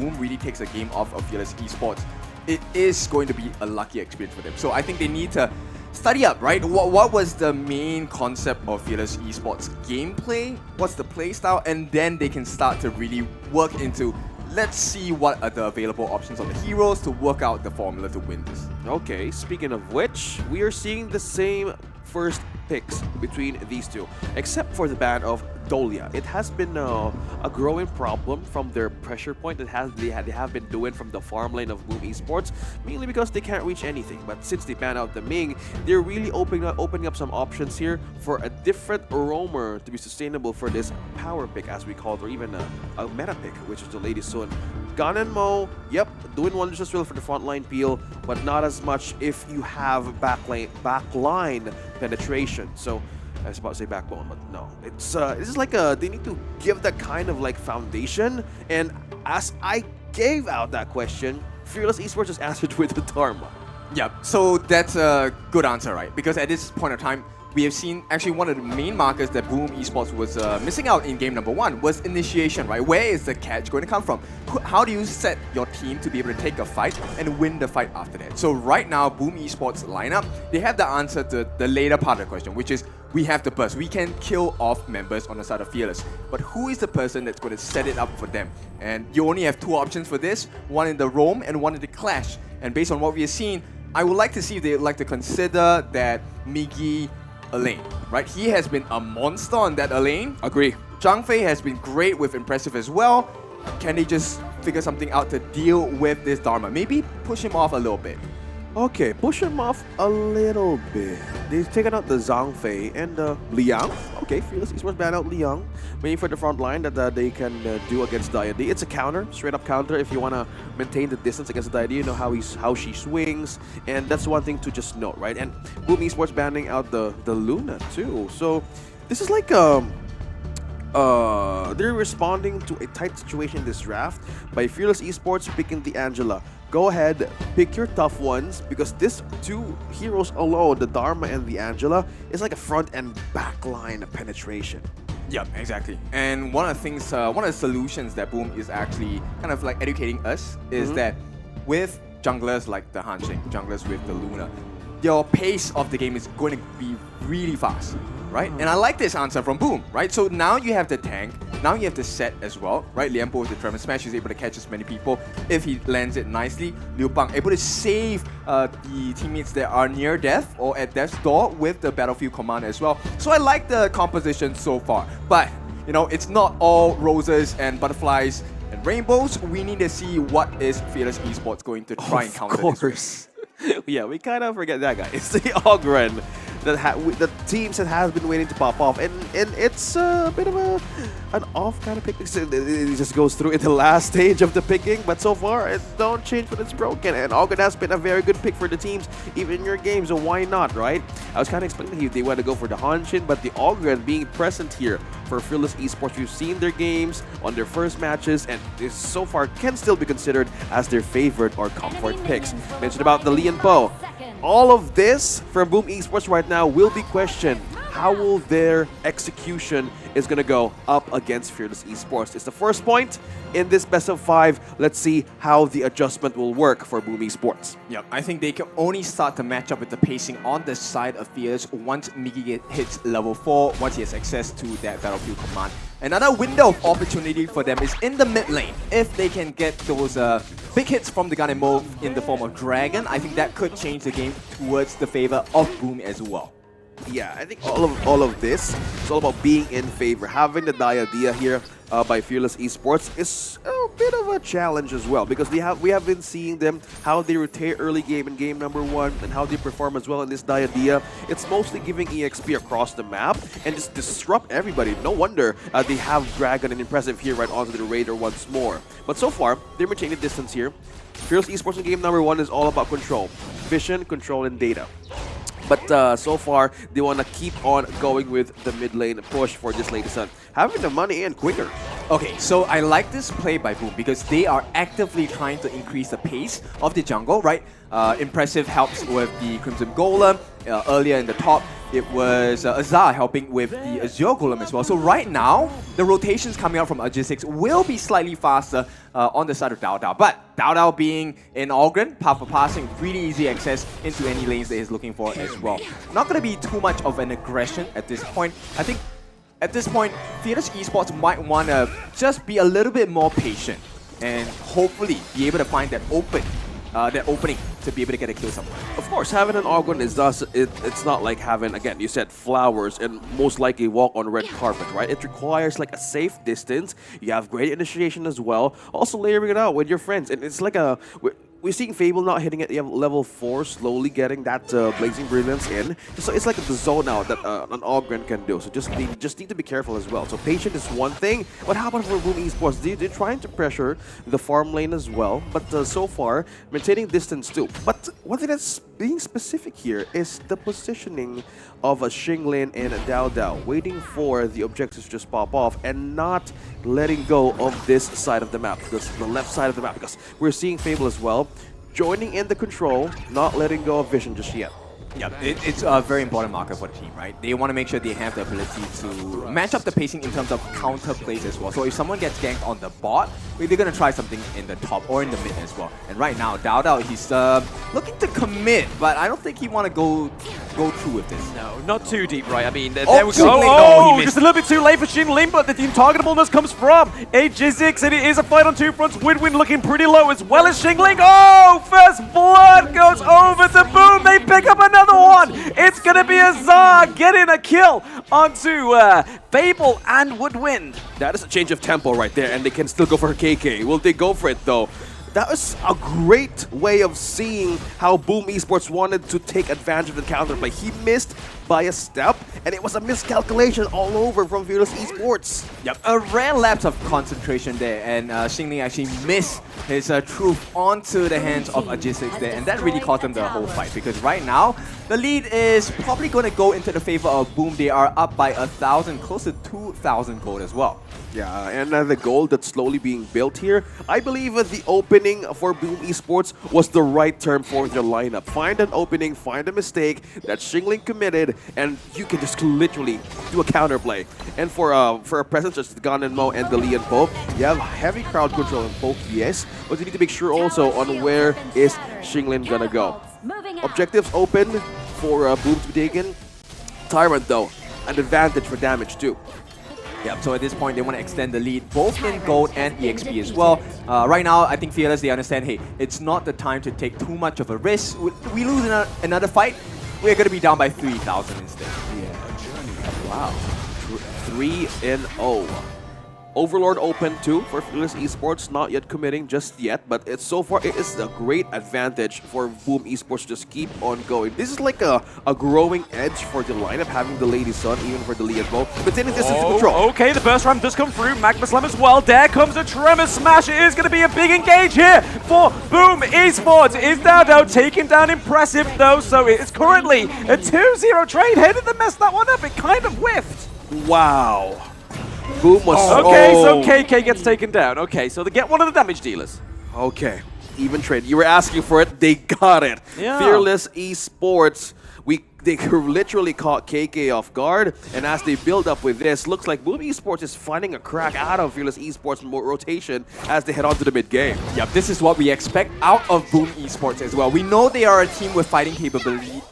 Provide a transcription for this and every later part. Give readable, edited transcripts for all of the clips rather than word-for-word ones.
Boom really takes a game off of Fearless Esports, it is going to be a lucky experience for them. So I think they need to study up, right? What was the main concept of Fearless Esports gameplay? What's the play style? And then they can start to really work into, let's see what are the available options on the heroes to work out the formula to win this. Okay, speaking of which, we are seeing the same first picks between these two, except for the ban of Dolia. It has been a growing problem from their pressure point that they have been doing from the farm lane of Boom Esports, mainly because they can't reach anything. But since they ban out the Ming, they're really opening up some options here for a different roamer to be sustainable for this power pick, as we call it, or even a meta pick, which is the Lady Sun. Gun and Mo, yep, doing wonders as well for the frontline peel, but not as much if you have backline penetration. So I was about to say backbone, but no. It's just like they need to give that kind of like foundation. And as I gave out that question, Fearless Esports just answered with the Dharma. Yeah, so that's a good answer, right? Because at this point of time, we have seen actually one of the main markers that Boom Esports was missing out in game number 1 was initiation, right? Where is the catch going to come from? How do you set your team to be able to take a fight and win the fight after that? So right now, Boom Esports lineup, they have the answer to the later part of the question, which is we have the burst. We can kill off members on the side of Fearless. But who is the person that's going to set it up for them? And you only have 2 options for this, one in the roam and one in the clash. And based on what we have seen, I would like to see if they'd like to consider that Miggy Elaine, right? He has been a monster on that Elaine. Agree. Zhang Fei has been great with Impressive as well. Can they just figure something out to deal with this Dharma? Maybe push him off a little bit. Okay, push him off a little bit. They've taken out the Zhang Fei and Liang. Okay, Fearless Esports ban out Liang. Waiting for the front line that they can do against Diade. It's a counter, straight up counter. If you want to maintain the distance against Diade, you know how she swings. And that's one thing to just note, right? And Boom Esports banning out the Luna too. So this is like they're responding to a tight situation in this draft by Fearless Esports picking the Angela. Go ahead, pick your tough ones, because this 2 heroes alone, the Dharma and the Angela, is like a front and back line penetration. Yep, exactly. And one of the things, one of the solutions that Boom is actually kind of like educating us is that with junglers like the Hanxing, junglers with the Luna, your pace of the game is going to be really fast, right? And I like this answer from Boom, right? So now you have the tank, now you have the set as well, right? Lianpo with the Tremor Smash is able to catch as many people if he lands it nicely. Liu Bang able to save the teammates that are near death or at death's door with the Battlefield Command as well. So I like the composition so far, but you know, it's not all roses and butterflies and rainbows. We need to see what is Fearless Esports going to try and counter Of course. Yeah, we kind of forget that guy. It's the Ogren the teams that has been waiting to pop off, and it's a bit of an off kind of pick. It just goes through in the last stage of the picking, but so far it don't change when it's broken. And Ogren has been a very good pick for the teams, even in your game. So why not, right? I was kind of explaining if they want to go for the Hanshin, but the Ogren being present here for Fearless Esports, we've seen their games on their first matches, and this so far can still be considered as their favorite or comfort picks. Mentioned about the Lee and Poe. All of this from Boom Esports right now will be questioned. How will their execution is going to go up against Fearless Esports? It's the first point in this best of 5. Let's see how the adjustment will work for Boom Esports. Yep, I think they can only start to match up with the pacing on the side of Fearless once Miggy hits level 4, once he has access to that Battlefield Command. Another window of opportunity for them is in the mid lane. If they can get those big hits from the Gun and Move in the form of Dragon, I think that could change the game towards the favor of Boom as well. Yeah, I think all of this is all about being in favor. Having the Diadea here by Fearless Esports is a bit of a challenge as well, because we have been seeing them, how they rotate early game in game number 1 and how they perform as well in this Diadea. It's mostly giving EXP across the map and just disrupt everybody. No wonder they have Dragon and Impressive here right onto the Raider once more. But so far, they're maintaining distance here. Fearless Esports in game number 1 is all about control. Vision, control, and data. But so far, they want to keep on going with the mid lane push for this Lady Sun. Having the money in quicker. Okay, so I like this play by Boom because they are actively trying to increase the pace of the jungle, right? Impressive helps with the Crimson Golem. Earlier in the top, it was Azar helping with the Azure Golem as well. So right now, the rotations coming out from Logistics will be slightly faster on the side of Dao Dao. But Dao Dao being in Ogren, path for passing, really easy access into any lanes that he's looking for as well. Not going to be too much of an aggression at this point. I think at this point, Fearless Esports might want to just be a little bit more patient and hopefully be able to find that opening to be able to get a kill somewhere. Of course, having an Ogren is thus, it's not like having, again, you said flowers and most likely walk on red carpet, right? It requires like a safe distance. You have great initiation as well. Also layering it out with your friends. And it's like we're seeing Fable not hitting at level 4, slowly getting that Blazing Brilliance in. So it's like the zone out that an Ogren can do. So just need to be careful as well. So patient is one thing, but how about for Boom Esports? They're trying to pressure the farm lane as well, but so far, maintaining distance too. But one thing that's being specific here is the positioning of a Xinglin and a Dao Dao, waiting for the objectives to just pop off and not letting go of this side of the map, the left side of the map, because we're seeing Fable as well, joining in the control, not letting go of Vision just yet. Yeah, it's a very important marker for the team, right? They want to make sure they have the ability to match up the pacing in terms of counter plays as well. So if someone gets ganked on the bot, they're going to try something in the top or in the mid as well. And right now, Dao Dao, he's looking to commit, but I don't think he want to go through with this. No, not too deep, right? I mean, there we Xingling, go. no, he missed. Just a little bit too late for Xingling, but the untargetableness comes from Aegis, and it is a fight on two fronts. Widwin looking pretty low as well as Xingling. Oh, first blood goes over to Boom. They pick up another one. It's going to be Azar getting a kill onto Fable and Woodwind. That is a change of tempo right there, and they can still go for KK. Will they go for it though? That was a great way of seeing how Boom Esports wanted to take advantage of the counterplay. He missed by a step, and it was a miscalculation all over from Fearless Esports. Yep, a rare lapse of concentration there, and Xingling actually missed his truth onto the hands of Logistics there, and that really cost them the whole fight, because right now, the lead is probably going to go into the favor of Boom. They are up by 1,000, close to 2,000 gold as well. Yeah, and the gold that's slowly being built here, I believe the opening for Boom Esports was the right term for their lineup. Find an opening, find a mistake that Xingling committed, and you can just literally do a counterplay. And for a presence such as the Gun and Mo and the Lee and Pope, you have heavy crowd control in both, yes, but you need to make sure also on where is Xingling gonna go. Objectives open for Boom to be taken. Tyrant though, an advantage for damage too. Yep, so at this point, they want to extend the lead, both in gold and EXP as well. Right now, I think Fearless, they understand, hey, it's not the time to take too much of a risk. We lose another fight, we're going to be down by 3,000 instead. Yeah. Wow. 3-0. Overlord open too for Fearless Esports, not yet committing just yet, but it's so far it is a great advantage for Boom Esports to just keep on going. This is like a growing edge for the lineup, having the Lady Sun, even for the Lee as well. Maintaining distance control. Okay, the burst ram does come through. Magma Slam as well. There comes a Tremor Smash. It is going to be a big engage here for Boom Esports. Is Dao Dao taking down Impressive though, so it is currently a 2-0 trade. Headed to mess that one up. It kind of whiffed. Wow. Boom was okay, so KK gets taken down. Okay, so they get one of the damage dealers. Okay, even trade. You were asking for it, they got it. Yeah. Fearless Esports, they literally caught KK off guard, and as they build up with this, looks like Boom Esports is finding a crack out of Fearless Esports rotation as they head on to the mid game. Yep, this is what we expect out of Boom Esports as well. We know they are a team with fighting capabilities,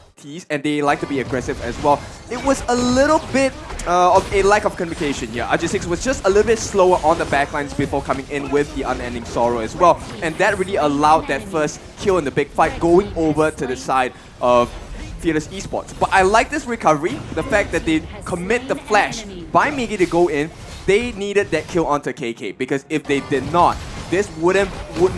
and they like to be aggressive as well. It was a little bit of a lack of communication here. RG6 was just a little bit slower on the backlines before coming in with the Unending Sorrow as well. And that really allowed that first kill in the big fight going over to the side of Fearless Esports. But I like this recovery, the fact that they commit the flash by Migi to go in. They needed that kill onto KK, because if they did not, this would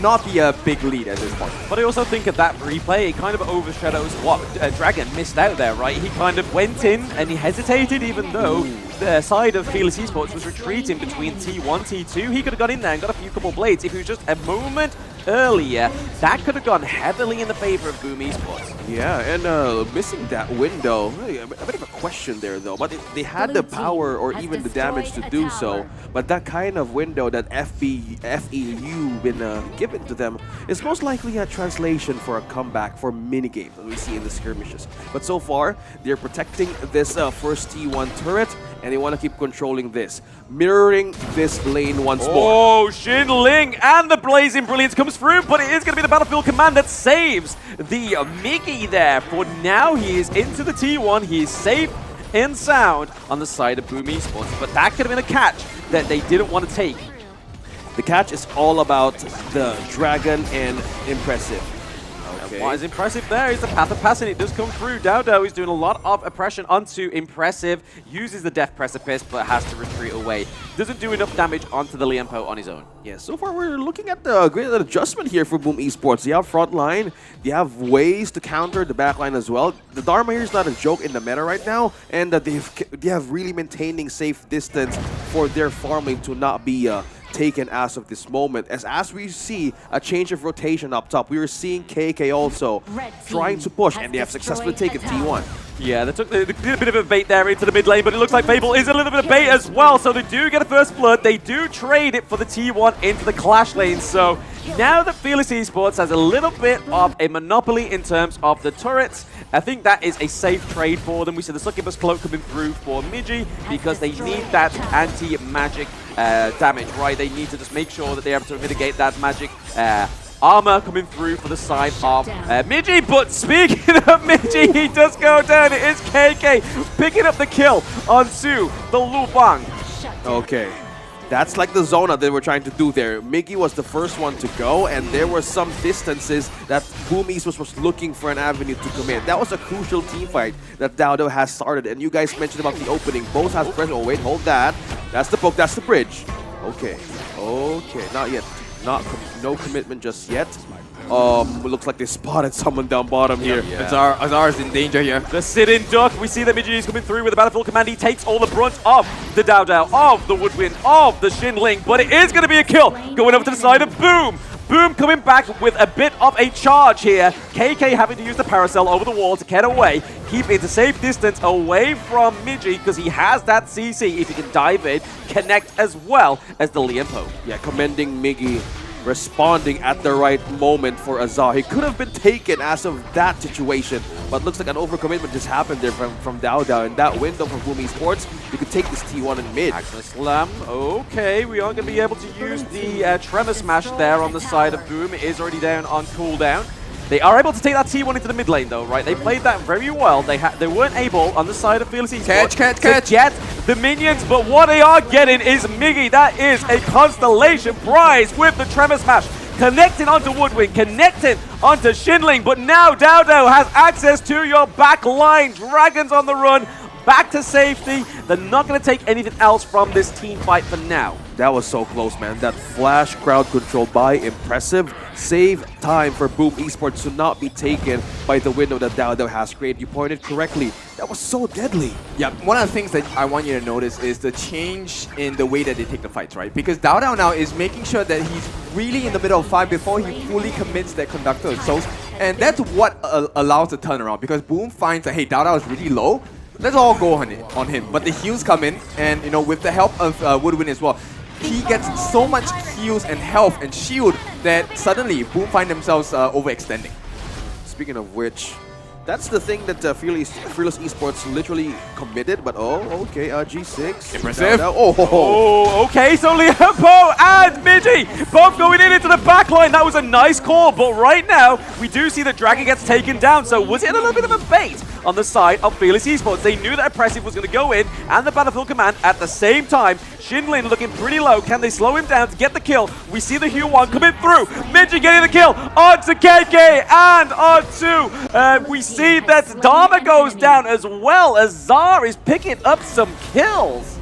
not be a big lead at this point. But I also think at that replay, it kind of overshadows what Dragon missed out there, right? He kind of went in and he hesitated, even though the side of Fearless Esports was retreating between T1, T2. He could have got in there and got a few couple blades if he was just a moment earlier, that could have gone heavily in the favor of Boom Esports. Yeah, and missing that window, hey, a bit of a question there though, but they had the power or even the damage to do so, but that kind of window that FEU been given to them is most likely a translation for a comeback for minigames that we see in the skirmishes. But so far, they're protecting this first T1 turret, and they want to keep controlling this, mirroring this lane once more. Oh, Xinling and the Blazing Brilliance comes through, but it is going to be the Battlefield Command that saves the Miggy there. For now, he is into the T1. He is safe and sound on the side of Boom Esports, but that could have been a catch that they didn't want to take. The catch is all about the Dragon and Impressive. What is impressive there is the path of passing. It does come through. Dodo is doing a lot of oppression onto Impressive, uses the Death Precipice, but has to retreat away. Doesn't do enough damage onto the Liempo on his own. Yeah, so far we're looking at the great adjustment here for Boom Esports. They have front line, they have ways to counter the back line as well. The Dharma here is not a joke in the meta right now, and they have really maintaining safe distance for their farm lane to not be taken as of this moment. As we see a change of rotation up top, we are seeing KK also trying to push, and they have successfully taken T1. Yeah, they did a bit of a bait there into the mid lane, but it looks like Fable is a little bit of bait as well, so they do get a first blood. They do trade it for the T1 into the Clash lane, so now that Fearless Esports has a little bit of a monopoly in terms of the turrets, I think that is a safe trade for them. We see the Succubus Cloak coming through for Migi because they need that anti-magic damage, right? They need to just make sure that they're able to mitigate that magic armor coming through for the side of Migi. But speaking of Migi, he does go down. It is KK picking up the kill onto the Lu Bang. Okay. That's like the zona they were trying to do there. Miggy was the first one to go, and there were some distances that Boom Esports was looking for an avenue to commit. That was a crucial team fight that Dowdo has started, and you guys mentioned about the opening. Both has pressure. Oh wait, hold that. That's the poke, that's the bridge. Okay, okay, not yet. No commitment just yet. Looks like they spotted someone down bottom here. Yeah. Azar is in danger here. The sit-in duck. We see that Migi is coming through with the Battlefield Command. He takes all the brunt of the Dao Dao, of the Woodwind, of the Xinling, but it is going to be a kill going over to the side of Boom. Boom coming back with a bit of a charge here. KK having to use the Paracel over the wall to get away, keep it a safe distance away from Migi because he has that CC. If he can dive in, connect as well as the Liempo. Yeah, commending Miggy responding at the right moment for Azar. He could have been taken as of that situation, but looks like an overcommitment just happened there from Dao Dao. In that window from Boom Esports, you could take this T1 in mid. Action Slam. Okay, we aren't going to be able to use the Tremor Smash there on the side of Boom. It is already down on cooldown. They are able to take that T1 into the mid lane though, right? They played that very well. They weren't able on the side of Fearless Esports catch. to get the minions, but what they are getting is Miggy. That is a Constellation prize with the Tremor Smash. Connecting onto Woodwind, connecting onto Xinling, but now Dowdo has access to your back line. Dragons on the run, back to safety. They're not going to take anything else from this team fight for now. That was so close, man. That flash crowd control by Impressive saved time for Boom Esports to not be taken by the window that Dowdo has created. You pointed correctly. That was so deadly. Yeah, one of the things that I want you to notice is the change in the way that they take the fights, right? Because Dao Dao now is making sure that he's really in the middle of fight before he fully commits that Conductor of Souls. And that's what allows the turnaround, because Boom finds that, hey, Dao Dao is really low. Let's all go on him. But the heals come in, and with the help of Woodwind as well, he gets so much heals and health and shield that suddenly Boom find themselves overextending. Speaking of which, that's the thing that Fearless Esports literally committed, but okay, G6. Impressive. Oh, okay, so Liempo and Migi both going into the back line. That was a nice call, but right now, we do see that Dragon gets taken down, so was it a little bit of a bait on the side of Fearless Esports? They knew that Oppressive was going to go in, and the Battlefield Command at the same time. Xinling looking pretty low. Can they slow him down to get the kill? We see the Hue-1 coming through. Migi getting the kill onto KK and onto... we see that Dharma goes down as well as Zar is picking up some kills.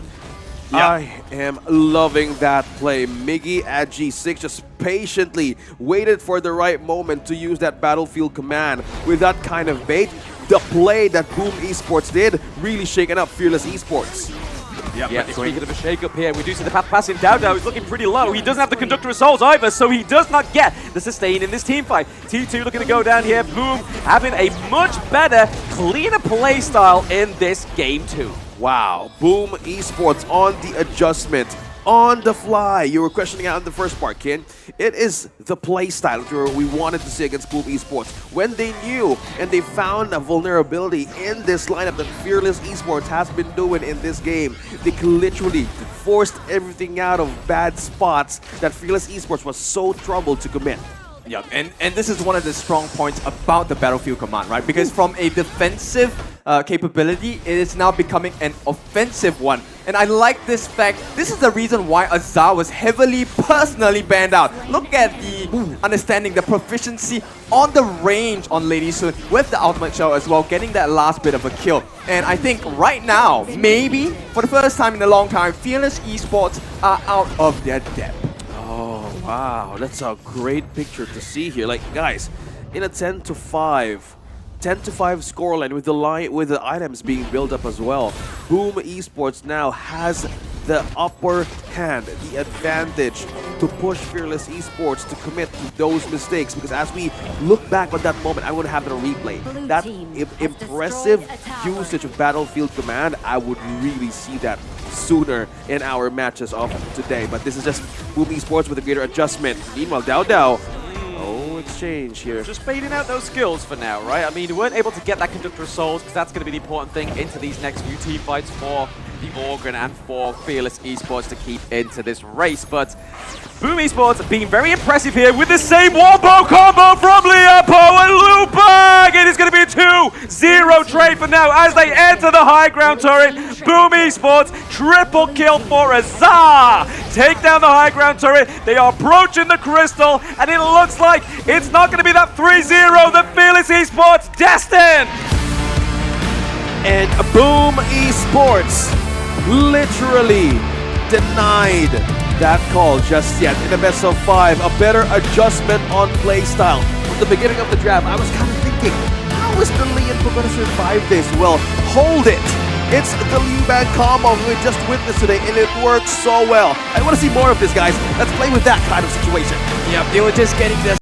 Yeah. I am loving that play. Miggy at G6 just patiently waited for the right moment to use that Battlefield Command with that kind of bait. The play that Boom Esports did really shaken up Fearless Esports. Yeah, speaking of a shake-up here, we do see the path passing. Dowdow is looking pretty low. He doesn't have the Conductor of Souls either, so he does not get the sustain in this team fight. T2 looking to go down here. Boom, having a much better, cleaner play style in this game too. Wow, Boom Esports on the adjustment, on the fly. You were questioning out in the first part, Ken. It is the play style that we wanted to see against Boom Esports. When they knew and they found a vulnerability in this lineup that Fearless Esports has been doing in this game, they literally forced everything out of bad spots that Fearless Esports was so troubled to commit. Yeah, and this is one of the strong points about the Battlefield Command, right? Because from a defensive capability, it is now becoming an offensive one. And I like this fact. This is the reason why Azar was heavily personally banned out. Look at the understanding, the proficiency on the range on Lady Sun with the ultimate shell as well, getting that last bit of a kill. And I think right now, maybe for the first time in a long time, Fearless Esports are out of their depth. Oh, wow. That's a great picture to see here. Like, guys, in a 10-5 scoreline with the items being built up as well, Boom Esports now has the upper hand, the advantage to push Fearless Esports to commit to those mistakes. Because as we look back on that moment, I want to have it on replay. That impressive usage of Battlefield Command, I would really see that sooner in our matches of today. But this is just Boom Esports with a greater adjustment. Meanwhile, Dowdow, exchange here. Just fading out those skills for now, right? I mean, we weren't able to get that Conductor of Souls because that's going to be the important thing into these next few team fights for the Organ and for Fearless Esports to keep into this race. But Boom Esports being very impressive here with the same wombo combo from Liapo and Lupag. It is going to be a 2-0 trade for now as they enter the high ground turret. Boom Esports, triple kill for Azar. Take down the high ground turret. They are approaching the crystal, and it looks like it's not going to be that 3-0 that Fearless Esports destined. And Boom Esports literally denied that call just yet in the best of 5. A better adjustment on playstyle. From the beginning of the draft, I was kind of thinking, how is the Lian going to survive this? Well, hold it. It's the Liu Bang combo we just witnessed today, and it works so well. I want to see more of this, guys. Let's play with that kind of situation. Yep, they were just getting their